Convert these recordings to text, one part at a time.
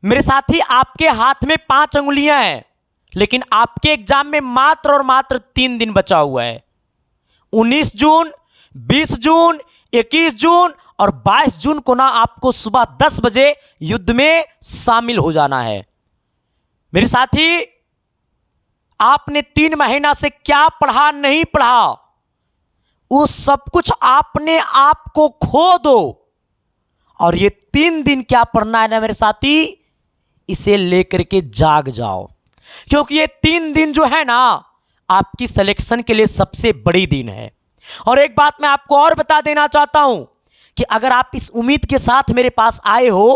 मेरे साथी, आपके हाथ में 5 अंगुलियां हैं, लेकिन आपके एग्जाम में मात्र और मात्र 3 दिन बचा हुआ है। 19 जून, 20 जून, 21 जून और 22 जून को ना आपको सुबह 10 बजे युद्ध में शामिल हो जाना है। मेरे साथी, आपने 3 महीना से क्या पढ़ा नहीं पढ़ा, उस सब कुछ आपने आपको खो दो, और ये 3 दिन क्या पढ़ना है ना मेरे साथी, इसे लेकर के जाग जाओ, क्योंकि ये 3 दिन जो है ना आपकी सिलेक्शन के लिए सबसे बड़ी दिन है। और एक बात मैं आपको और बता देना चाहता हूं कि अगर आप इस उम्मीद के साथ मेरे पास आए हो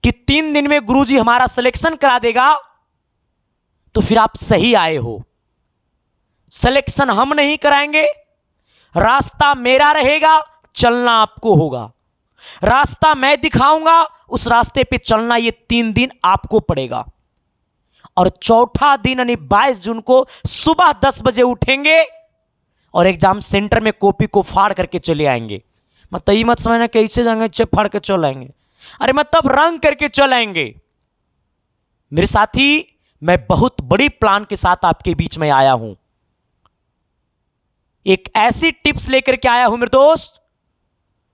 कि 3 दिन में गुरुजी हमारा सिलेक्शन करा देगा, तो फिर आप सही आए हो। सिलेक्शन हम नहीं कराएंगे, रास्ता मेरा रहेगा, चलना आपको होगा। रास्ता मैं दिखाऊंगा, उस रास्ते पे चलना ये 3 दिन आपको पड़ेगा। और चौथा दिन यानी 22 जून को सुबह 10 बजे उठेंगे और एग्जाम सेंटर में कॉपी को फाड़ करके चले आएंगे। मतलब ये मत समझना कैसे जाएंगे, चेप फाड़ के चल आएंगे, अरे मतलब रंग करके चल आएंगे। मेरे साथी, मैं बहुत बड़ी प्लान के साथ आपके बीच में आया हूं। एक ऐसी टिप्स लेकर के आया हूं मेरे दोस्त,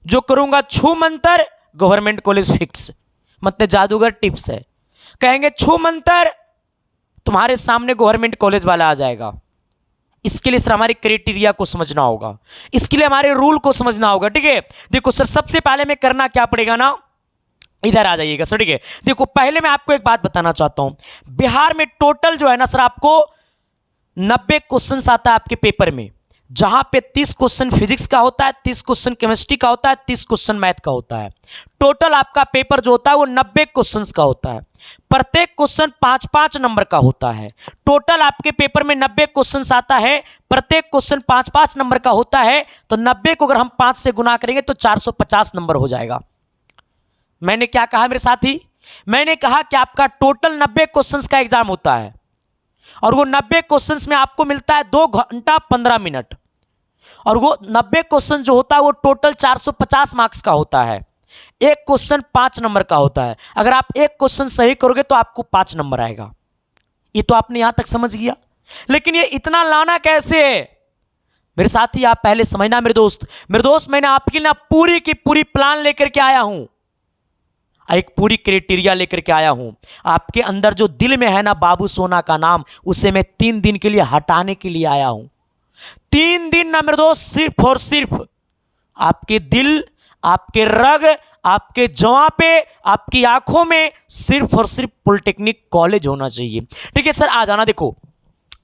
जो करूंगा छू मंतर गवर्नमेंट कॉलेज फिक्स। मतलब जादूगर टिप्स है, कहेंगे छू मंतर तुम्हारे सामने गवर्नमेंट कॉलेज वाला आ जाएगा। इसके लिए सर हमारे क्राइटेरिया को समझना होगा, इसके लिए हमारे रूल को समझना होगा। ठीक है, देखो सर, सबसे पहले में करना क्या पड़ेगा ना, इधर आ जाइएगा सर। ठीक है, देखो पहले मैं आपको एक बात बताना चाहता हूं। बिहार में टोटल जो है ना सर आपको 90 क्वेश्चन आता है आपके पेपर में, जहां पे 30 क्वेश्चन फिजिक्स का होता है, 30 क्वेश्चन केमिस्ट्री का होता है, 30 क्वेश्चन मैथ का होता है। टोटल आपका पेपर जो होता है वो 90 क्वेश्चंस का होता है। प्रत्येक क्वेश्चन 5-5 नंबर का होता है। टोटल आपके पेपर में 90 क्वेश्चंस आता है, प्रत्येक क्वेश्चन 5-5 नंबर का होता है। तो 90 को अगर हम 5 से गुना करेंगे तो 450 नंबर हो जाएगा। मैंने क्या कहा मेरे साथी, मैंने कहा कि आपका टोटल 90 क्वेश्चंस का एग्जाम होता है, और वो 90 क्वेश्चंस में आपको मिलता है 2 घंटा 15 मिनट, और वो 90 क्वेश्चन जो होता है वो टोटल 450 मार्क्स का होता है। एक क्वेश्चन 5 नंबर का होता है। अगर आप एक क्वेश्चन सही करोगे तो आपको 5 नंबर आएगा। ये तो आपने यहां तक समझ गया, लेकिन ये इतना लाना कैसे है मेरे साथी, आप पहले समझना मेरे दोस्त, मैंने आपके लिए पूरी की पूरी प्लान लेकर के आया हूं, एक पूरी क्राइटेरिया लेकर के आया हूं। आपके अंदर जो दिल में है ना बाबू सोना का नाम, उसे मैं 3 दिन के लिए हटाने के लिए आया हूं। 3 दिन ना मेरे दोस्त, सिर्फ और सिर्फ आपके दिल, आपके रग, आपके जवां पे, आपकी आंखों में सिर्फ और सिर्फ पॉलिटेक्निक कॉलेज होना चाहिए। ठीक है सर, आ जाना। देखो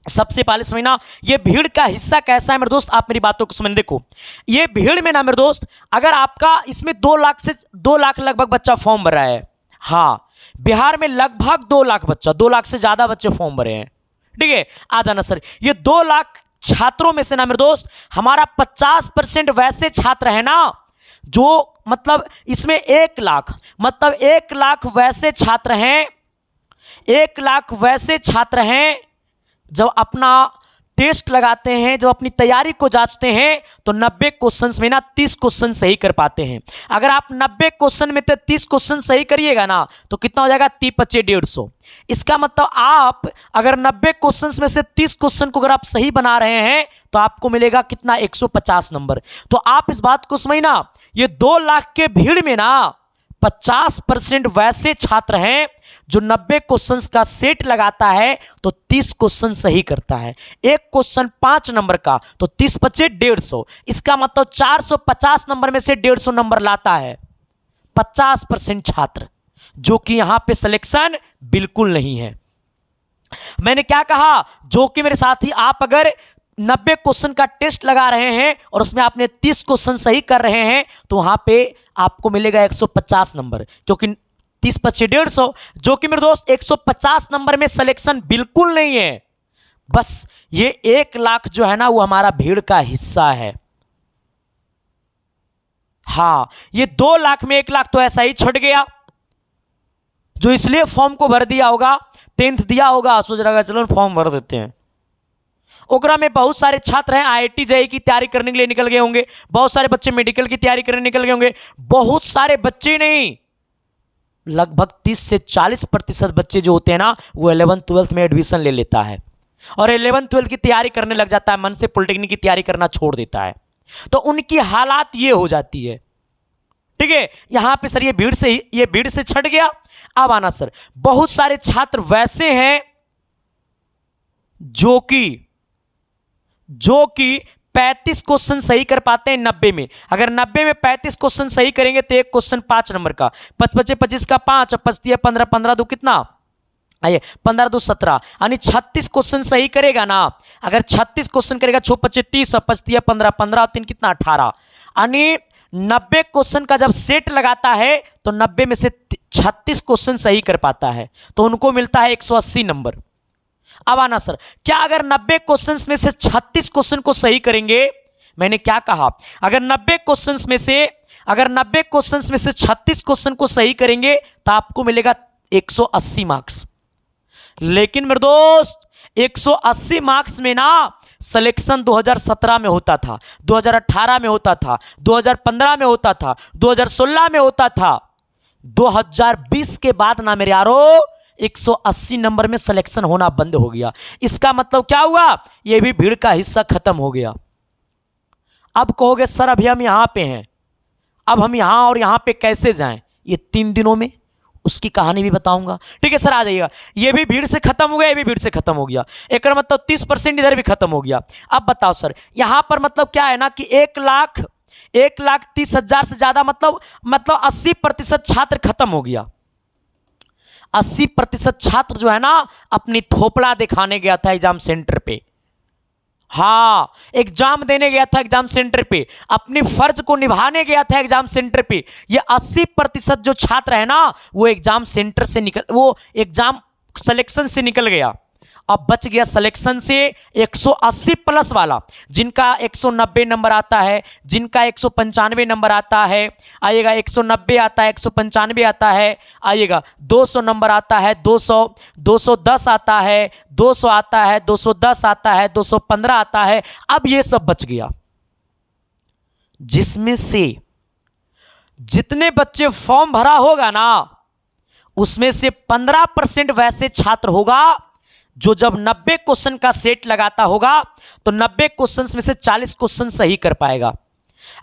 सबसे पहले समझना ये भीड़ का हिस्सा कैसा है मेरे दोस्त, आप मेरी बातों को समझ। देखो ये भीड़ में ना मेरे दोस्त, अगर आपका इसमें 2 लाख से 2 लाख लगभग बच्चा फॉर्म भर रहा है। हाँ, बिहार में लगभग 2 लाख बच्चा, 2 लाख से ज्यादा बच्चे फॉर्म भरे हैं। ठीक है, आ जाना सर। ये 2 लाख छात्रों में से ना मेरे दोस्त हमारा 50% वैसे छात्र है ना जो मतलब इसमें 1 लाख, मतलब 1 लाख वैसे छात्र हैं, 1 लाख वैसे छात्र हैं जब अपना टेस्ट लगाते हैं, जब अपनी तैयारी को जांचते हैं तो 90 क्वेश्चंस में ना 30 क्वेश्चन सही कर पाते हैं। अगर आप 90 क्वेश्चन में तो 30 क्वेश्चन सही करिएगा ना तो कितना हो जाएगा, 30-25-150। इसका मतलब आप अगर 90 क्वेश्चंस में से 30 क्वेश्चन को अगर आप सही बना रहे हैं तो आपको मिलेगा कितना, 150 नंबर। तो आप इस बात को समझना, ये 2 लाख के भीड़ में ना 50% वैसे छात्र हैं जो 90 क्वेश्चंस का सेट लगाता है तो 30 क्वेश्चन सही करता है। एक क्वेश्चन 5 नंबर का तो 30-25-150, इसका मतलब 450 नंबर में से 150 नंबर लाता है 50% छात्र, जो कि यहां पे सिलेक्शन बिल्कुल नहीं है। मैंने क्या कहा, जो कि मेरे साथी आप अगर 90 क्वेश्चन का टेस्ट लगा रहे हैं और उसमें आपने 30 क्वेश्चन सही कर रहे हैं तो वहां पे आपको मिलेगा 150 नंबर, क्योंकि 30-25-150, जो कि मेरे दोस्त 150 नंबर में सिलेक्शन बिल्कुल नहीं है। बस ये 1 लाख जो है ना वो हमारा भीड़ का हिस्सा है। हाँ, ये 2 लाख में 1 लाख तो ऐसा ही छट गया, जो इसलिए फॉर्म को भर दिया होगा, 10th दिया होगा, सोच रहा चलो फॉर्म भर देते हैं। ओकरा में बहुत सारे छात्र हैं IIT JEE की तैयारी करने के लिए निकल गए होंगे, बहुत सारे बच्चे मेडिकल की तैयारी करने निकल गए होंगे, बहुत सारे बच्चे नहीं, लगभग 30 से 40% बच्चे जो होते हैं ना, वो 11th-12th में एडमिशन ले लेता है और 11th-12th की तैयारी करने लग जाता है, मन से पॉलिटेक्निक की तैयारी करना छोड़ देता है। तो उनकी हालात ये हो जाती है। ठीक है, यहां पे सर ये भीड़ से छट गया। अब आना सर, बहुत सारे छात्र वैसे हैं जो कि 35 क्वेश्चन सही कर पाते हैं 90 में। अगर 90 में 35 क्वेश्चन सही करेंगे तो एक क्वेश्चन 5 नंबर का, 25 का 5 और 25 15, 15 दो कितना आइए 15 दो 17, यानी 36 क्वेश्चन सही करेगा ना। अगर 36 क्वेश्चन करेगा 6 25 30 और 25 15, 15 और 3 कितना 18, यानी 90 क्वेश्चन का जब सेट लगाता है तो 90 में से 36 क्वेश्चन सही कर पाता है, तो उनको मिलता है 180 नंबर। अब आना सर, क्या अगर 90 क्वेश्चंस में से 36 क्वेश्चन को सही करेंगे, मैंने क्या कहा, अगर 90 क्वेश्चंस में से 36 क्वेश्चन को सही करेंगे तो आपको मिलेगा 180 मार्क्स। लेकिन मेरे दोस्त 180 मार्क्स में ना सिलेक्शन 2017 में होता था, 2018 में होता था, 2015 में होता था, 2016 में होता था, 2020 के बाद ना मेरे यारो 180 नंबर में सिलेक्शन होना बंद हो गया। इसका मतलब क्या हुआ, यह भी भीड़ का हिस्सा खत्म हो गया। अब कहोगे सर अभी हम यहां पे हैं, अब हम यहां और यहां पे कैसे जाएं, ये 3 दिनों में उसकी कहानी भी बताऊंगा। ठीक है सर, आ जाइएगा। ये भी भीड़ से खत्म हो गया, ये भी भीड़ से खत्म हो गया, एक मतलब 30% इधर भी खत्म हो गया। अब बताओ सर, यहां पर मतलब क्या है ना कि 1,30,000 से ज्यादा मतलब 80% छात्र खत्म हो गया। 80% छात्र जो है ना अपनी थोपड़ा दिखाने गया था एग्जाम सेंटर पे। हाँ, एग्जाम देने गया था एग्जाम सेंटर पे, अपनी फर्ज को निभाने गया था एग्जाम सेंटर पे। ये 80% जो छात्र है ना वो एग्जाम सिलेक्शन से निकल गया। अब बच गया सिलेक्शन से 180 प्लस वाला, जिनका 190 नंबर आता है, जिनका 195 नंबर आता है, आइएगा 190 आता है, 195 आता है, आइएगा 200 नंबर आता है, 210 आता है, 200 आता है, 210 आता है, 215 आता है। अब ये सब बच गया, जिसमें से जितने बच्चे फॉर्म भरा होगा ना उसमें से 15% वैसे छात्र होगा जो जब 90 क्वेश्चन का सेट लगाता होगा तो 90 क्वेश्चंस में से 40 क्वेश्चन सही कर पाएगा।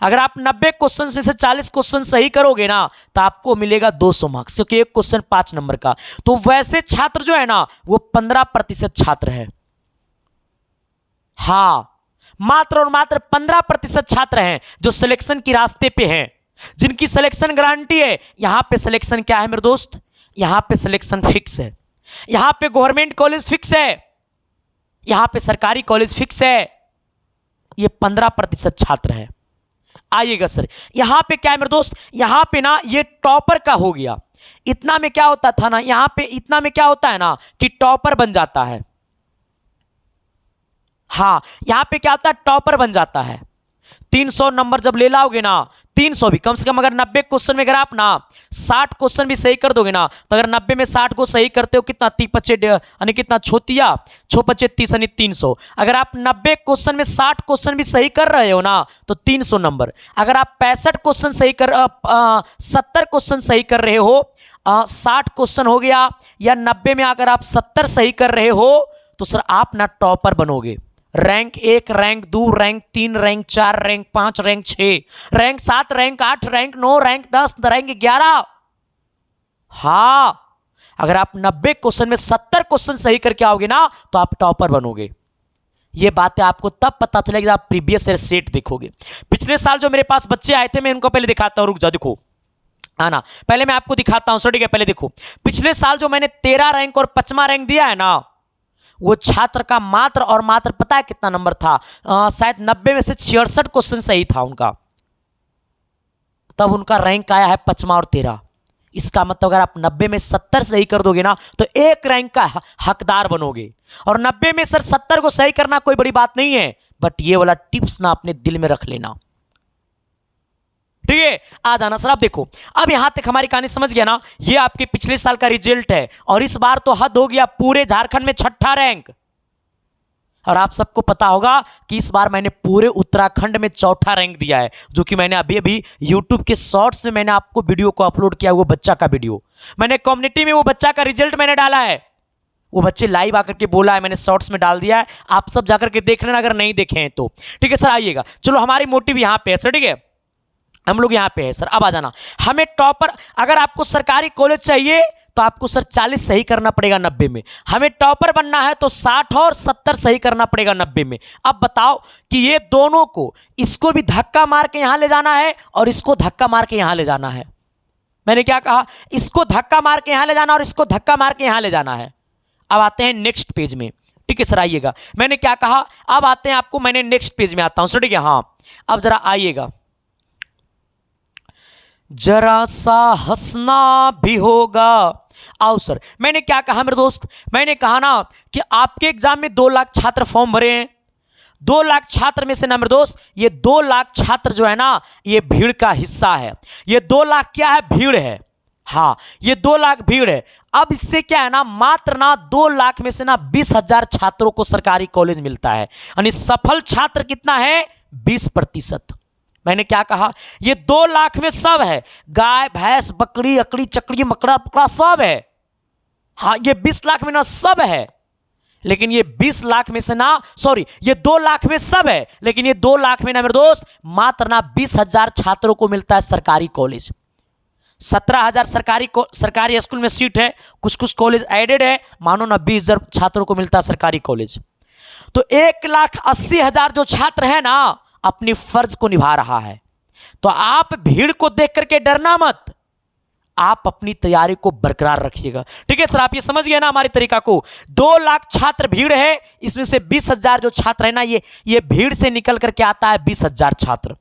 अगर आप 90 क्वेश्चंस में से 40 क्वेश्चन सही करोगे ना तो आपको मिलेगा 200 मार्क्स, क्योंकि एक क्वेश्चन 5 नंबर का। तो वैसे छात्र जो है ना वो 15% छात्र है। हां, मात्र और मात्र 15% छात्र हैं जो सिलेक्शन की रास्ते पे हैं, जिनकी सिलेक्शन गारंटी है। यहां पे सिलेक्शन क्या है मेरे दोस्त, यहां पे सिलेक्शन फिक्स है, यहां पे गवर्नमेंट कॉलेज फिक्स है, यहां पे सरकारी कॉलेज फिक्स है। ये 15% छात्र है। आइएगा सर, यहां पे क्या है मेरे दोस्त, यहां पे ना ये टॉपर का हो गया। इतना में क्या होता था ना, यहां पे इतना में क्या होता है ना कि टॉपर बन जाता है। हां, यहां पे क्या होता है, टॉपर बन जाता है। 300 नंबर जब ले लाओगे ना, 300 भी कम से कम, अगर 90 क्वेश्चन में अगर आप ना 60 क्वेश्चन भी सही कर दोगे ना, तो अगर 90 में 60 को सही करते हो कितना 30 यानी कितना छोतिया 6 30 यानी 300। अगर आप 90 क्वेश्चन में 60 क्वेश्चन भी सही कर रहे हो ना तो 300 नंबर। अगर आप 65 क्वेश्चन सही कर 70 क्वेश्चन सही कर रहे हो, 60 क्वेश्चन हो गया, या 90 में अगर आप 70 सही कर रहे हो तो सर आप ना टॉपर बनोगे। Rank 1, rank 2, rank 3, rank 4, rank 5, rank 6, rank 7, rank 8, rank 9, rank 10, rank 11। हां, अगर आप 90 क्वेश्चन में 70 क्वेश्चन सही करके आओगे ना तो आप टॉपर बनोगे। ये बातें आपको तब पता चलेगी जब आप प्रीवियस ईयर सेट देखोगे। पिछले साल जो मेरे पास बच्चे आए थे, मैं उनको पहले दिखाता हूं, रुक जाओ, देखो आना, पहले मैं आपको दिखाता हूं सर, ठीक है। पहले देखो, पिछले साल जो मैंने 13 रैंक और 5वां रैंक दिया है ना, वो छात्र का मात्र और मात्र पता है कितना नंबर था, शायद 90 में से 66 क्वेश्चन सही था उनका, तब उनका रैंक आया है 5वां और 13। इसका मतलब अगर आप 90 में 70 सही कर दोगे ना तो एक रैंक का हकदार बनोगे। और 90 में सर 70 को सही करना कोई बड़ी बात नहीं है, बट ये वाला टिप्स ना अपने दिल में रख लेना, ठीक है। आ जाना सर। आप देखो, अब यहां तक हमारी कहानी समझ गया ना। ये आपके पिछले साल का रिजल्ट है और इस बार तो हद हो गया, पूरे झारखंड में 6ठा रैंक। और आप सबको पता होगा कि इस बार मैंने पूरे उत्तराखंड में चौथा रैंक दिया है, जो कि मैंने अभी अभी यूट्यूब के शॉर्ट्स में मैंने आपको वीडियो को अपलोड किया, वो बच्चा का वीडियो मैंने कम्युनिटी में वो बच्चा का रिजल्ट मैंने डाला है। वो बच्चे लाइव आकर के बोला है, मैंने शॉर्ट्स में डाल दिया है, आप सब जाकर के देख लेना अगर नहीं देखे हैं तो। ठीक है सर, आइएगा। चलो हमारी मोटिव यहाँ पे है सर, ठीक है, हम लोग यहाँ पे है सर। अब आ जाना, हमें टॉपर, अगर आपको सरकारी कॉलेज चाहिए तो आपको सर 40 सही करना पड़ेगा 90 में। हमें टॉपर बनना है तो 60 और 70 सही करना पड़ेगा 90 में। अब बताओ कि ये दोनों को, इसको भी धक्का मार के यहां ले जाना है और इसको धक्का मार के यहां ले जाना है। मैंने क्या कहा, इसको धक्का मार के यहां ले जाना और इसको धक्का मार के यहां ले जाना है। अब आते हैं नेक्स्ट पेज में, ठीक है सर, आइएगा। मैंने क्या कहा, अब आते हैं आपको, मैंने नेक्स्ट पेज में आता हूं सर, ठीक है। हाँ, अब जरा आइएगा, जरा सा हंसना भी होगा। आओ सर, मैंने क्या कहा मेरे दोस्त, मैंने कहा ना कि आपके एग्जाम में 2 लाख छात्र फॉर्म भरे हैं। 2 लाख छात्र में से ना मेरे दोस्त, ये 2 लाख छात्र जो है ना, ये भीड़ का हिस्सा है। ये 2 लाख क्या है, भीड़ है। हाँ, ये 2 लाख भीड़ है। अब इससे क्या है ना, मात्र ना 2 लाख में से ना 20,000 छात्रों को सरकारी कॉलेज मिलता है, यानी सफल छात्र कितना है, 20%। मैंने क्या कहा, ये 2 लाख में सब है, गाय भैंस बकरी अकड़ी चकड़ी मकड़ा पकड़ा सब है। हाँ, ये 20 लाख में ना सब है, लेकिन ये 20 लाख में से ना, सॉरी, ये 2 लाख में सब है, लेकिन ये 2 लाख में ना मेरे दोस्त मात्र ना 20,000 छात्रों को मिलता है सरकारी कॉलेज। 17,000 सरकारी स्कूल में सीट है, कुछ कुछ कॉलेज एडेड है, मानो ना 20,000 छात्रों को मिलता है सरकारी कॉलेज। तो 1,80,000 जो छात्र है ना, अपनी फर्ज को निभा रहा है। तो आप भीड़ को देख करके डरना मत, आप अपनी तैयारी को बरकरार रखिएगा। ठीक है सर, आप ये समझ गए ना हमारे तरीका को। 2 लाख छात्र भीड़ है, इसमें से 20,000 जो छात्र है ना, ये भीड़ से निकल करके आता है 20,000 छात्र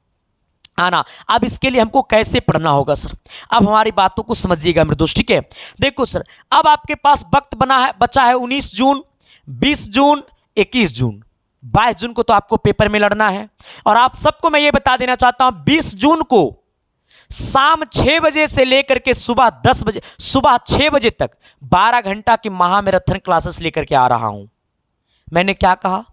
आना। अब इसके लिए हमको कैसे पढ़ना होगा सर, अब हमारी बातों को समझिएगा मेरे दोस्त, ठीक है। देखो सर, अब आपके पास वक्त बचा है 19 जून, 20 जून, 21 जून, 22 जून को तो आपको पेपर में लड़ना है। और आप सबको मैं ये बता देना चाहता हूं, 20 जून को शाम 6 बजे से लेकर के सुबह 6 बजे तक 12 घंटा की महामैराथन क्लासेस लेकर के आ रहा हूं। मैंने क्या कहा,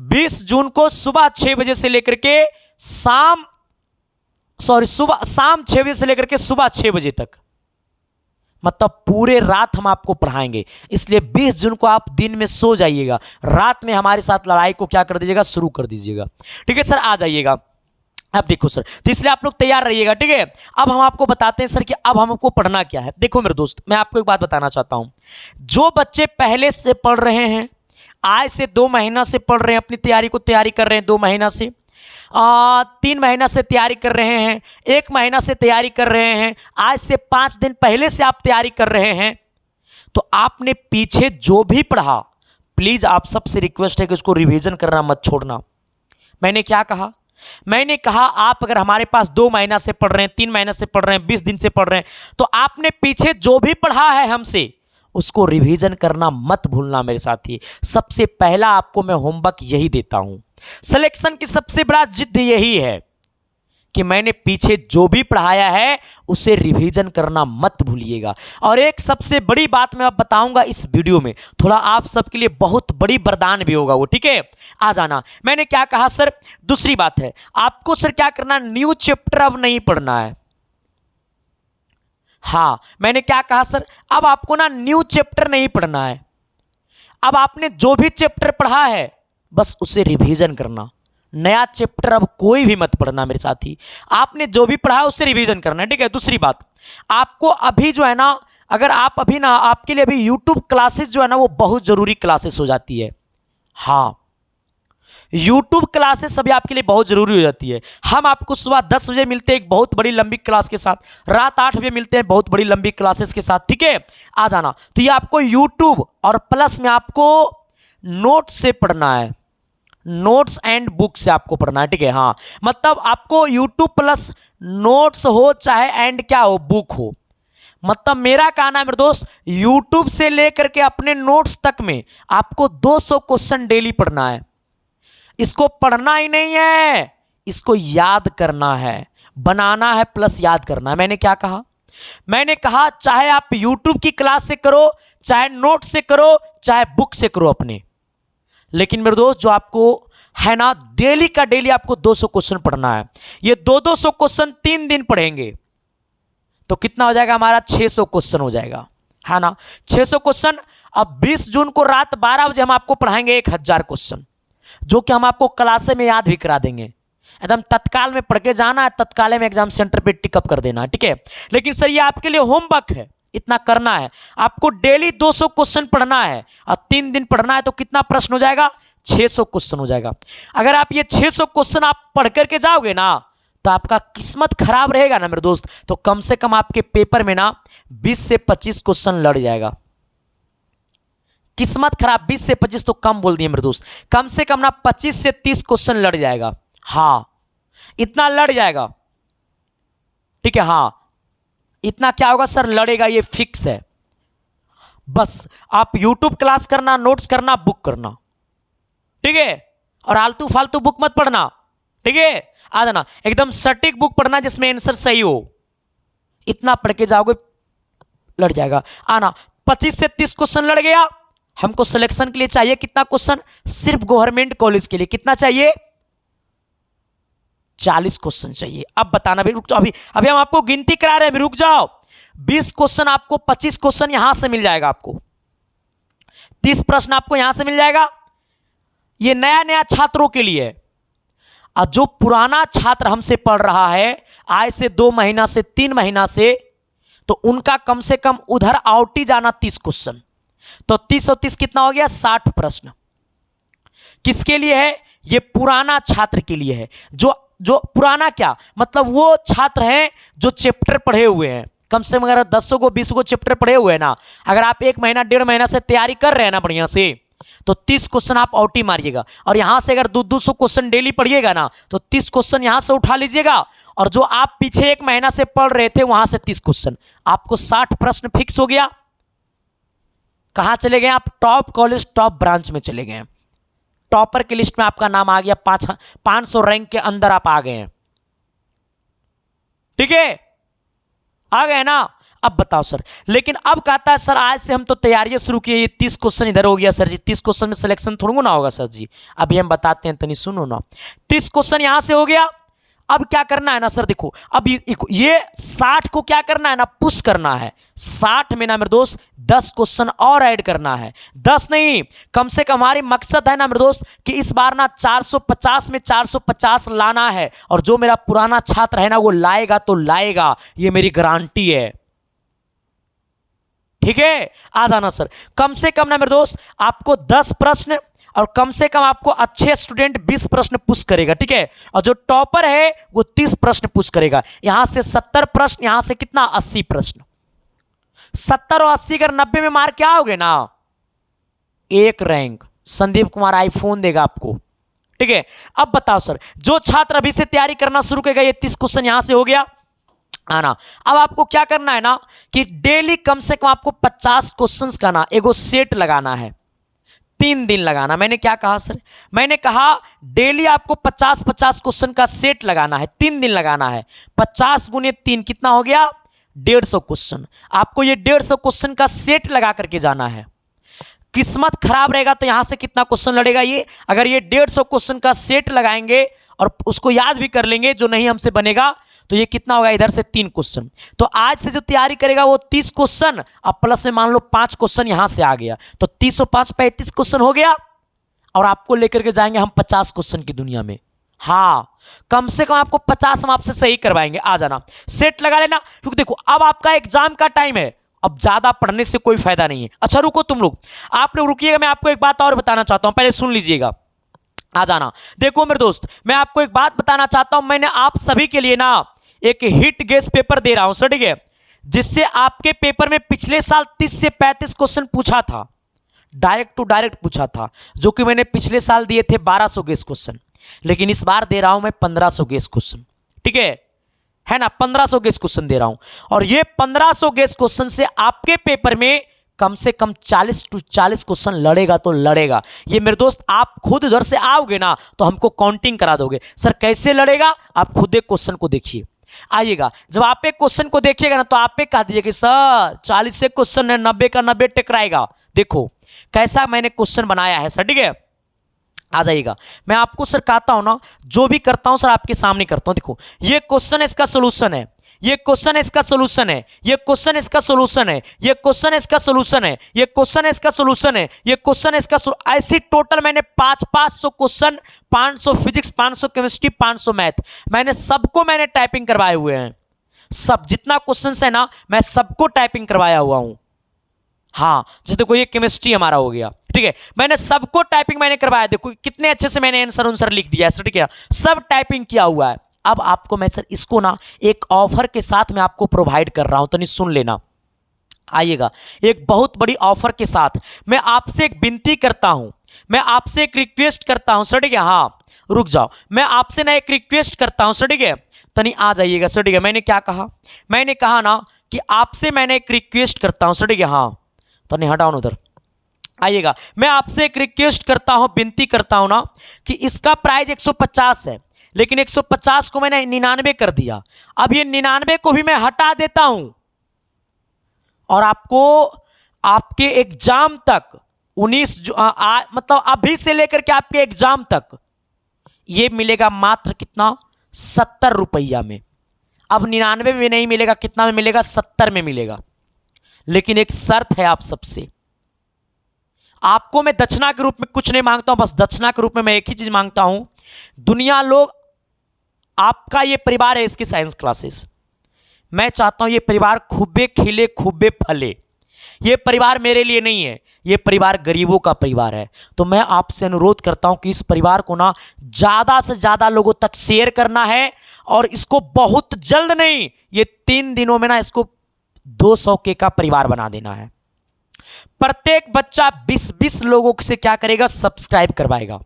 20 जून को सुबह 6 बजे से लेकर के शाम 6 बजे से लेकर के सुबह 6 बजे तक, मतलब पूरे रात हम आपको पढ़ाएंगे। इसलिए 20 जून को आप दिन में सो जाइएगा, रात में हमारे साथ लड़ाई को क्या कर दीजिएगा, शुरू कर दीजिएगा। ठीक है सर, आ जाइएगा। अब देखो सर, तो इसलिए आप लोग तैयार रहिएगा, ठीक है। अब हम आपको बताते हैं सर कि अब हमको पढ़ना क्या है। देखो मेरे दोस्त, मैं आपको एक बात बताना चाहता हूं, जो बच्चे पहले से पढ़ रहे हैं, आज से 2 महीना से पढ़ रहे हैं, अपनी तैयारी कर रहे हैं, 2 महीना से 3 महीना से तैयारी कर रहे हैं, 1 महीना से तैयारी कर रहे हैं, आज से 5 दिन पहले से आप तैयारी कर रहे हैं, तो आपने पीछे जो भी पढ़ा, प्लीज आप सबसे रिक्वेस्ट है कि उसको रिवीजन करना मत छोड़ना। मैंने क्या कहा, मैंने कहा आप अगर हमारे पास 2 महीना से पढ़ रहे हैं, 3 महीना से पढ़ रहे हैं, 20 दिन से पढ़ रहे हैं, तो आपने पीछे जो भी पढ़ा है हमसे उसको रिवीजन करना मत भूलना मेरे साथी। सबसे पहला आपको मैं होमवर्क यही देता हूं, सिलेक्शन की सबसे बड़ा जिद यही है कि मैंने पीछे जो भी पढ़ाया है उसे रिवीजन करना मत भूलिएगा। और एक सबसे बड़ी बात मैं अब बताऊंगा इस वीडियो में, थोड़ा आप सबके लिए बहुत बड़ी वरदान भी होगा वो, ठीक है। आ जाना, मैंने क्या कहा सर, दूसरी बात है आपको सर क्या करना, न्यू चैप्टर अब नहीं पढ़ना है। हाँ, मैंने क्या कहा सर, अब आपको ना न्यू चैप्टर नहीं पढ़ना है। अब आपने जो भी चैप्टर पढ़ा है बस उसे रिवीजन करना, नया चैप्टर अब कोई भी मत पढ़ना मेरे साथी। आपने जो भी पढ़ा उसे रिवीजन करना है, ठीक है। दूसरी बात, आपको अभी जो है ना, अगर आप अभी ना, आपके लिए अभी यूट्यूब क्लासेस जो है ना वो बहुत जरूरी क्लासेस हो जाती है। हाँ, यूट्यूब क्लासेस अभी आपके लिए बहुत जरूरी हो जाती है। हम आपको सुबह 10 बजे मिलते हैं एक बहुत बड़ी लंबी क्लास के साथ, रात 8 बजे मिलते हैं बहुत बड़ी लंबी क्लासेस के साथ, ठीक है। आ जाना, तो ये आपको यूट्यूब और प्लस में आपको नोट से पढ़ना है, नोट्स एंड बुक से आपको पढ़ना है, ठीक है। हाँ, मतलब आपको यूट्यूब प्लस नोट्स हो चाहे एंड क्या हो, बुक हो, मतलब मेरा कहना है मेरे दोस्त, यूट्यूब से लेकर के अपने नोट्स तक में आपको 200 क्वेश्चन डेली पढ़ना है। इसको पढ़ना ही नहीं है, इसको याद करना है, बनाना है प्लस याद करना है। मैंने क्या कहा, मैंने कहा चाहे आप यूट्यूब की क्लास से करो, चाहे नोट से करो, चाहे बुक से करो, अपने लेकिन मेरे दोस्त जो आपको है ना डेली का डेली आपको 200 क्वेश्चन पढ़ना है। ये 200 क्वेश्चन 3 दिन पढ़ेंगे तो कितना हो जाएगा हमारा 600 क्वेश्चन हो जाएगा, है ना। 600 क्वेश्चन। अब 20 जून को रात 12 बजे हम आपको पढ़ाएंगे 1000 क्वेश्चन, जो कि हम आपको क्लासे में याद भी करा देंगे। एकदम तत्काल में पढ़ के जाना है, तत्काल में एग्जाम सेंटर पे टिकअप कर देना है, ठीक है। लेकिन सर ये आपके लिए होमवर्क है, इतना करना है आपको, डेली 200 क्वेश्चन पढ़ना है और 3 दिन पढ़ना है तो कितना प्रश्न हो जाएगा 600 क्वेश्चन हो जाएगा। अगर आप ये 600 क्वेश्चन आप पढ़ करके जाओगे ना तो आपका किस्मत खराब रहेगा ना मेरे दोस्त, तो कम से कम आपके पेपर में ना 20 से 25 क्वेश्चन लड़ जाएगा। किस्मत खराब 20 से 25 तो कम बोल दिए मेरे दोस्त, कम से कम ना 25 से 30 क्वेश्चन लड़ जाएगा। हाँ इतना लड़ जाएगा, ठीक है। हाँ इतना क्या होगा सर लड़ेगा, ये फिक्स है। बस आप YouTube क्लास करना, नोट्स करना, बुक करना, ठीक है। और आलतू फालतू बुक मत पढ़ना, ठीक है। आ जाना एकदम सटीक बुक पढ़ना जिसमें आंसर सही हो, इतना पढ़ के जाओगे लड़ जाएगा। आना 25 से 30 क्वेश्चन लड़ गया। हमको सिलेक्शन के लिए चाहिए कितना क्वेश्चन, सिर्फ गवर्नमेंट कॉलेज के लिए कितना चाहिए 40 क्वेश्चन चाहिए। अब बताना भी, रुक जाओ, अभी हम आपको गिनती करा रहे हैं, रुक जाओ। 20 क्वेश्चन आपको, 25 क्वेश्चन यहां से मिल जाएगा आपको, 30 प्रश्न आपको यहां से मिल जाएगा। ये नया नया छात्रों के लिए है। और जो पुराना छात्र हमसे पढ़ रहा है आज से 2 महीना से 3 महीना से, तो उनका कम से कम उधर आउट ही जाना 30 क्वेश्चन, तो 30 और 30 कितना हो गया 60 प्रश्न। किसके लिए है ये पुराना छात्र के लिए है। जो पुराना क्या मतलब, वो छात्र हैं जो चैप्टर पढ़े हुए हैं, कम से कम अगर 10 को 20 को चैप्टर पढ़े हुए हैं ना, अगर आप 1 महीना 1.5 महीना से तैयारी कर रहे हैं ना बढ़िया से, तो 30 क्वेश्चन आप आउट ही मारिएगा। और यहां से अगर 200 क्वेश्चन डेली पढ़िएगा ना तो 30 क्वेश्चन यहां से उठा लीजिएगा, और जो आप पीछे 1 महीना से पढ़ रहे थे वहां से 30 क्वेश्चन, आपको 60 प्रश्न फिक्स हो गया। कहां चले गए आप, टॉप कॉलेज टॉप ब्रांच में चले गए, टॉपर की लिस्ट में आपका नाम आ गया, 500 रैंक के अंदर आप आ गए हैं, ठीक है, आ गए ना। अब बताओ सर, लेकिन अब कहता है सर आज से हम तो तैयारियां शुरू किए, ये 30 क्वेश्चन इधर हो गया सर जी, 30 क्वेश्चन में सिलेक्शन थोड़ा ना होगा सर जी। अभी हम बताते हैं, तनी सुनो ना। 30 क्वेश्चन यहां से हो गया। अब क्या करना है ना सर, देखो अब ये 60 को क्या करना है ना, पुश करना है। 60 में ना मेरे दोस्त 10 क्वेश्चन और ऐड करना है, 10 नहीं, कम से कम हमारी मकसद है ना मेरे दोस्त कि इस बार ना 450 में 450 लाना है। और जो मेरा पुराना छात्र है ना वो लाएगा तो लाएगा, ये मेरी गारंटी है, ठीक है। आ जाना सर, कम से कम ना मेरे दोस्त आपको 10 प्रश्न, और कम से कम आपको अच्छे स्टूडेंट 20 प्रश्न पुश करेगा, ठीक है। और जो टॉपर है वो 30 प्रश्न पुश करेगा। यहां से 70 प्रश्न, यहां से कितना 80 प्रश्न। 70 और 80 अगर 90 में मार्क क्या होगे ना, 1 रैंक संदीप कुमार आईफोन देगा आपको, ठीक है। अब बताओ सर, जो छात्र अभी से तैयारी करना शुरू करेगा, ये 30 क्वेश्चन यहां से हो गया आना। अब आपको क्या करना है ना कि डेली कम से कम आपको 50 क्वेश्चंस का ना एगो सेट लगाना है, 3 दिन लगाना। मैंने क्या कहा सर, मैंने कहा डेली आपको 50-50 क्वेश्चन का सेट लगाना है, 3 दिन लगाना है। 50 गुने 3 कितना हो गया 150 क्वेश्चन। आपको ये 150 क्वेश्चन का सेट लगा करके जाना है। किस्मत खराब रहेगा तो यहां से कितना क्वेश्चन लड़ेगा ये, अगर ये 150 क्वेश्चन का सेट लगाएंगे और उसको याद भी कर लेंगे, जो नहीं हमसे बनेगा तो ये कितना होगा इधर से 3 क्वेश्चन। तो आज से जो तैयारी करेगा वो 30 क्वेश्चन, अब प्लस में मान लो 5 क्वेश्चन यहां से आ गया, तो 30 और 5 35 क्वेश्चन हो गया। और आपको लेकर के जाएंगे हम 50 क्वेश्चन की दुनिया में। हाँ कम से कम आपको 50 हम आपसे सही करवाएंगे, आ जाना, सेट लगा लेना। क्योंकि देखो अब आपका एग्जाम का टाइम है, अब ज्यादा पढ़ने से कोई फायदा नहीं है। अच्छा रुको तुम लोग, आप लोग रुकिएगा, मैं आपको एक बात और बताना चाहता हूं, पहले सुन लीजिएगा, आ जाना। देखो मेरे दोस्त, मैं आपको एक बात बताना चाहता हूं, मैंने आप सभी के लिए ना एक हिट गेस पेपर दे रहा हूं सर, ठीक है, जिससे आपके पेपर में पिछले साल 30 से 35 क्वेश्चन पूछा था, डायरेक्ट टू डायरेक्ट पूछा था, जो कि मैंने पिछले साल दिए थे 1200 गेस क्वेश्चन, लेकिन इस बार दे रहा हूं मैं 1500 गेस क्वेश्चन, ठीक है ना, 1500 गेस क्वेश्चन दे रहा हूं। और ये 1500 गेस क्वेश्चन से आपके पेपर में कम से कम 40 to 40 क्वेश्चन लड़ेगा तो लड़ेगा। ये मेरे दोस्त आप खुद उधर से आओगे ना तो हमको काउंटिंग करा दोगे। सर कैसे लड़ेगा, आप खुद एक क्वेश्चन को देखिए, आइएगा, जब आप एक क्वेश्चन को देखिएगा ना तो आप एक कह दीजिए कि सर 40 से क्वेश्चन है, 90 का 90 टकराएगा। देखो कैसा मैंने क्वेश्चन बनाया है सर, ठीक है, आ जाइएगा। मैं आपको सर कहता हूं ना, जो भी करता हूं सर आपके सामने करता हूं। देखो ये क्वेश्चन है, इसका सोल्यूशन है, ये क्वेश्चन है, इसका सोल्यूशन है, ये क्वेश्चन है, इसका सोल्यूशन है, ये क्वेश्चन है, इसका सोल्यूशन है, ये क्वेश्चन है, इसका सोल्यूशन है, ये क्वेश्चन है, इसका ऐसी टोटल मैंने 500 क्वेश्चन, 500 फिजिक्स, 500 केमिस्ट्री, 500 मैथ, मैंने सबको मैंने टाइपिंग करवाए हुए हैं। सब जितना क्वेश्चन है ना, मैं सबको टाइपिंग करवाया हुआ हूं। हाँ, जैसे देखो ये केमिस्ट्री हमारा हो गया, ठीक है, मैंने सबको टाइपिंग मैंने करवाया। देखो कितने अच्छे से मैंने आंसर लिख दिया है, ठीक है, सब टाइपिंग किया हुआ है। अब आपको मैं सर इसको ना एक ऑफर के साथ मैं आपको प्रोवाइड कर रहा हूं, तो नहीं सुन लेना। आइएगा, एक बहुत बड़ी ऑफर के साथ मैं आपसे एक विनती करता हूं, मैं आपसे एक रिक्वेस्ट करता हूं सर, ठीक है। हाँ रुक जाओ, मैं आपसे ना एक रिक्वेस्ट करता हूं सर, ठीक है, तनी आ जाइएगा सर, ठीक है। मैंने क्या कहा, मैंने कहा ना कि आपसे मैंने एक रिक्वेस्ट करता हूं सर, ठीक है। हाँ तनी हटाओ उधर, आइएगा, मैं आपसे एक रिक्वेस्ट करता हूं, विनती करता हूं ना कि इसका प्राइस 150 है, लेकिन 150 को मैंने 99 कर दिया। अब ये 99 को भी मैं हटा देता हूं और आपको आपके एग्जाम तक 19 मतलब अभी से लेकर के आपके एग्जाम तक ये मिलेगा मात्र कितना, 70 रुपया में। अब 99 में नहीं मिलेगा, कितना में मिलेगा, 70 में मिलेगा। लेकिन एक शर्त है आप सबसे, आपको मैं दक्षिणा के रूप में कुछ नहीं मांगता हूं, बस दक्षिणा के रूप में मैं एक ही चीज मांगता हूं, दुनिया लोग आपका ये परिवार है, इसकी साइंस क्लासेस, मैं चाहता हूं ये परिवार खूबे खिले खूबे फले। ये परिवार मेरे लिए नहीं है, ये परिवार गरीबों का परिवार है। तो मैं आपसे अनुरोध करता हूं कि इस परिवार को ना ज्यादा से ज्यादा लोगों तक शेयर करना है, और इसको बहुत जल्द नहीं, ये 3 दिनों में ना इसको 200 के का परिवार बना देना है। प्रत्येक बच्चा 20-20 लोगों से क्या करेगा, सब्सक्राइब करवाएगा।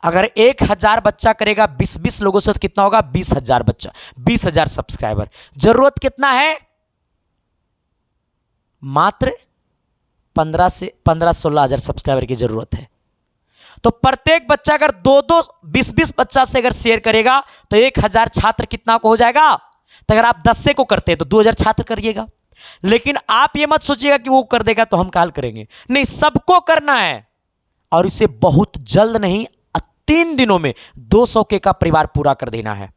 अगर 1000 बच्चा करेगा 20-20 लोगों से, तो कितना होगा, 20,000 बच्चा, 20,000 सब्सक्राइबर। जरूरत कितना है, मात्र 15-16 हजार सब्सक्राइबर की जरूरत है। तो प्रत्येक बच्चा अगर 20-20 बच्चा से अगर शेयर करेगा तो 1000 छात्र कितना को हो जाएगा। तो अगर आप 10 से को करते हैं तो 2000 छात्र करिएगा। लेकिन आप ये मत सोचिएगा कि वो कर देगा तो हम काल करेंगे, नहीं, सबको करना है। और इसे बहुत जल्द नहीं, 3 दिनों में 200 के का परिवार पूरा कर देना है।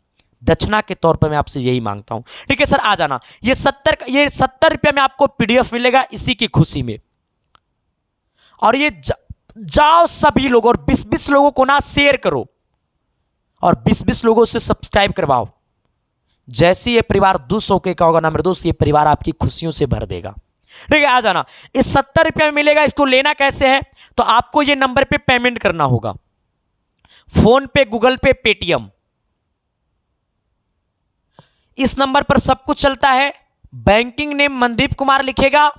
दक्षिणा के तौर पर मैं आपसे यही मांगता हूं, ठीक है सर। आ जाना, ये 70 रुपया में आपको पीडीएफ मिलेगा इसी की खुशी में। और ये जाओ सभी लोग और 20-20 लोगों को ना शेयर करो और 20-20 लोगों से सब्सक्राइब करवाओ। जैसे ये परिवार 200 के का होगा ना मेरे दोस्त, ये परिवार आपकी खुशियों से भर देगा, ठीक है। आ जाना, इस 70 रुपया में मिलेगा। इसको लेना कैसे है, तो आपको ये नंबर पे पेमेंट करना होगा, फोन पे, गूगल पे, पेटीएम, इस नंबर पर सब कुछ चलता है। बैंकिंग नेम मनदीप कुमार लिखेगा।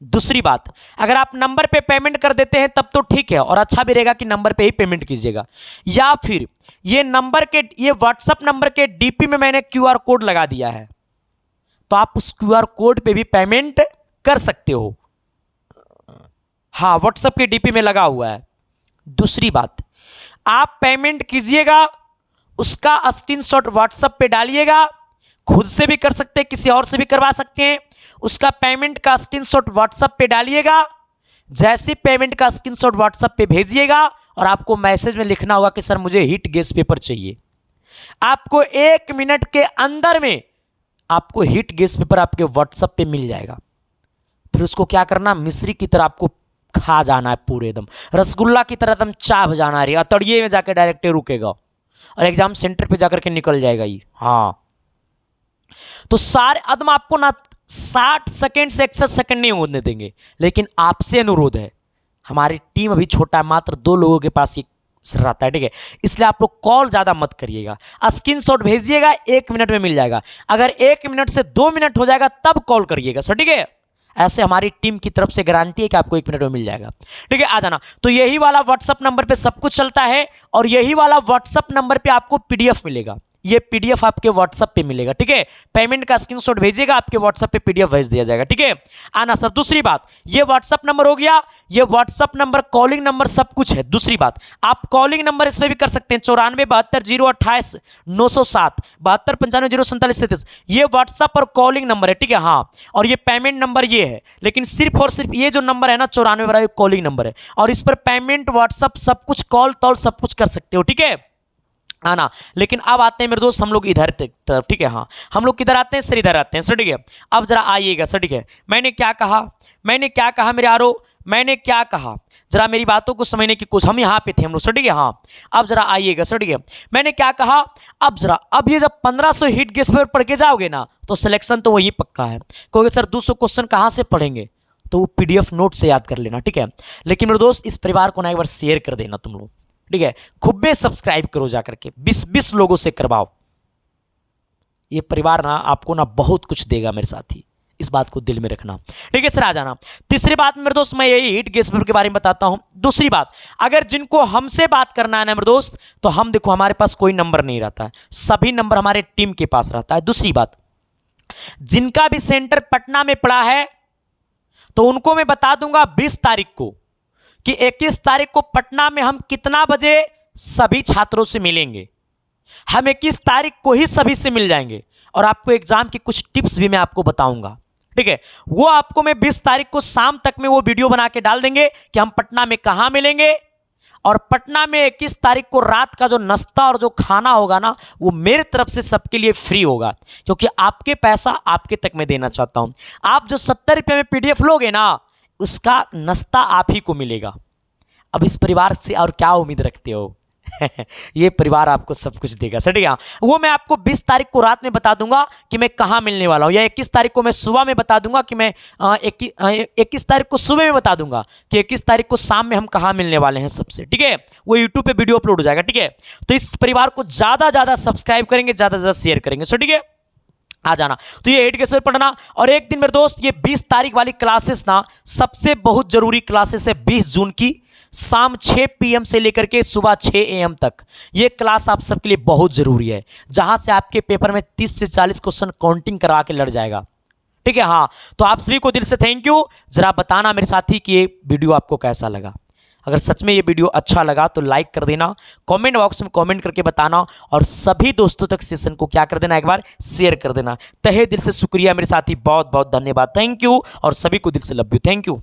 दूसरी बात, अगर आप नंबर पे पेमेंट कर देते हैं तब तो ठीक है, और अच्छा भी रहेगा कि नंबर पे ही पेमेंट कीजिएगा। या फिर ये नंबर के, ये व्हाट्सएप नंबर के डीपी में मैंने क्यूआर कोड लगा दिया है, तो आप उस क्यूआर कोड पे भी पेमेंट कर सकते हो। हाँ, व्हाट्सएप के डीपी में लगा हुआ है। दूसरी बात, आप पेमेंट कीजिएगा, उसका स्क्रीनशॉट व्हाट्सएप पे डालिएगा। खुद से भी कर सकते हैं, किसी और से भी करवा सकते हैं। उसका पेमेंट का स्क्रीनशॉट व्हाट्सएप पे डालिएगा। जैसे पेमेंट का स्क्रीनशॉट व्हाट्सएप पे भेजिएगा और आपको मैसेज में लिखना होगा कि सर मुझे हिट गैस पेपर चाहिए। आपको 1 मिनट के अंदर में आपको हिट गैस पेपर आपके व्हाट्सएप पे मिल जाएगा। फिर उसको क्या करना, मिश्री की तरह आपको खा जाना है, पूरे एकदम रसगुल्ला की तरह एकदम चाभ जाना है, अतड़िए में जाकर डायरेक्ट रुकेगा और एग्जाम सेंटर पे जाकर के निकल जाएगा ये। हाँ, तो सारे अदम आपको ना 60 सेकेंड से 61 सेकेंड नहीं होने देंगे। लेकिन आपसे अनुरोध है, हमारी टीम अभी छोटा है, मात्र 2 लोगों के पास ये रहता है, ठीक है। इसलिए आप लोग कॉल ज़्यादा मत करिएगा, स्क्रीनशॉट भेजिएगा, 1 मिनट में मिल जाएगा। अगर 1 मिनट से 2 मिनट हो जाएगा तब कॉल करिएगा सर, ठीक है। ऐसे हमारी टीम की तरफ से गारंटी है कि आपको 1 मिनट में मिल जाएगा, ठीक है। आ जाना, तो यही वाला व्हाट्सएप नंबर पे सब कुछ चलता है और यही वाला व्हाट्सएप नंबर पे आपको पीडीएफ मिलेगा। ये पीडीएफ आपके व्हाट्सएप पे मिलेगा, ठीक है। पेमेंट का स्क्रीनशॉट भेजिएगा, आपके व्हाट्सएप पे पीडीएफ भेज दिया जाएगा, ठीक है। आना सर। दूसरी बात, ये व्हाट्सएप नंबर हो गया, ये व्हाट्सएप नंबर, कॉलिंग नंबर सब कुछ है। दूसरी बात, आप कॉलिंग नंबर इसमें भी कर सकते हैं, 94 72 028 907 72 95 047 ये व्हाट्सएप और कॉलिंग नंबर है, ठीक है। हाँ, और ये पेमेंट नंबर ये है, लेकिन सिर्फ और सिर्फ ये जो नंबर है ना 94 कॉलिंग नंबर है, और इस पर पेमेंट, व्हाट्सएप सब कुछ, कॉल तॉल सब कुछ कर सकते हो, ठीक है। आना। लेकिन अब आते हैं मेरे दोस्त हम लोग इधर तरफ, ठीक है। हाँ, हम लोग किधर आते हैं सर? इधर आते हैं सर, ठीक है। अब जरा आइएगा सर, ठीक है। मैंने क्या कहा मेरे यारो, मैंने क्या कहा, जरा मेरी बातों को समझने की कोशिश। हम यहाँ पे थे हम लोग सर, ठीक है। हाँ, अब जरा आइएगा सर, ठीक है। मैंने क्या कहा, अब ये जब 1500 हिट गेस पेपर पढ़ के जाओगे ना तो सिलेक्शन तो वही पक्का है। क्योंकि सर 200 क्वेश्चन कहाँ से पढ़ेंगे, तो वो पीडीएफ नोट से याद कर लेना, ठीक है। लेकिन मेरे दोस्त इस परिवार को ना एक बार शेयर कर देना तुम लोग, ठीक है। खूब में सब्सक्राइब करो जाकर के, 20-20 लोगों से करवाओ। ये परिवार ना आपको ना बहुत कुछ देगा मेरे साथी, इस बात को दिल में रखना, ठीक है सर। आ जाना। तीसरी बात मेरे दोस्त, मैं यही हिट गेस पेपर के बारे में बताता हूं। दूसरी बात, अगर जिनको हमसे बात करना है ना मेरे दोस्त, तो हम देखो हमारे पास कोई नंबर नहीं रहता है, सभी नंबर हमारे टीम के पास रहता है। दूसरी बात, जिनका भी सेंटर पटना में पड़ा है तो उनको मैं बता दूंगा 20 तारीख को कि 21 तारीख को पटना में हम कितना बजे सभी छात्रों से मिलेंगे। हम 21 तारीख को ही सभी से मिल जाएंगे, और आपको एग्जाम की कुछ टिप्स भी मैं आपको बताऊंगा, ठीक है। वो आपको मैं 20 तारीख को शाम तक में वो वीडियो बना के डाल देंगे कि हम पटना में कहां मिलेंगे, और पटना में 21 तारीख को रात का जो नाश्ता और जो खाना होगा ना, वो मेरे तरफ से सबके लिए फ्री होगा, क्योंकि आपके पैसा आपके तक मैं देना चाहता हूं। आप जो 70 रुपये में पीडीएफ लोगे ना, उसका नाश्ता आप ही को मिलेगा। अब इस परिवार से और क्या उम्मीद रखते हो? ये परिवार आपको सब कुछ देगा सर, ठीक है। वो मैं आपको 20 तारीख को रात में बता दूंगा कि मैं कहां मिलने वाला हूं, या 21 तारीख को मैं सुबह में बता दूंगा कि मैं 21 तारीख को सुबह में बता दूंगा कि 21 तारीख को शाम में हम कहां मिलने वाले हैं सबसे, ठीक है। वो यूट्यूब पे वीडियो अपलोड हो जाएगा, ठीक है। तो इस परिवार को ज्यादा सब्सक्राइब करेंगे, ज्यादा शेयर करेंगे सर, ठीक है। आ जाना। तो ये 8 गेस पेपर पढ़ना, और एक दिन मेरे दोस्त ये 20 तारीख वाली क्लासेस ना सबसे बहुत जरूरी क्लासेस है। 20 जून की शाम 6 PM से लेकर के सुबह 6 AM तक ये क्लास आप सबके लिए बहुत जरूरी है, जहां से आपके पेपर में 30 से 40 क्वेश्चन काउंटिंग करा के लड़ जाएगा, ठीक है। हाँ, तो आप सभी को दिल से थैंक यू। जरा बताना मेरे साथी कि ये वीडियो आपको कैसा लगा। अगर सच में ये वीडियो अच्छा लगा तो लाइक कर देना, कमेंट बॉक्स में कमेंट करके बताना, और सभी दोस्तों तक सेशन को क्या कर देना, एक बार शेयर कर देना। तहे दिल से शुक्रिया मेरे साथी, बहुत बहुत धन्यवाद, थैंक यू, और सभी को दिल से लव यू, थैंक यू।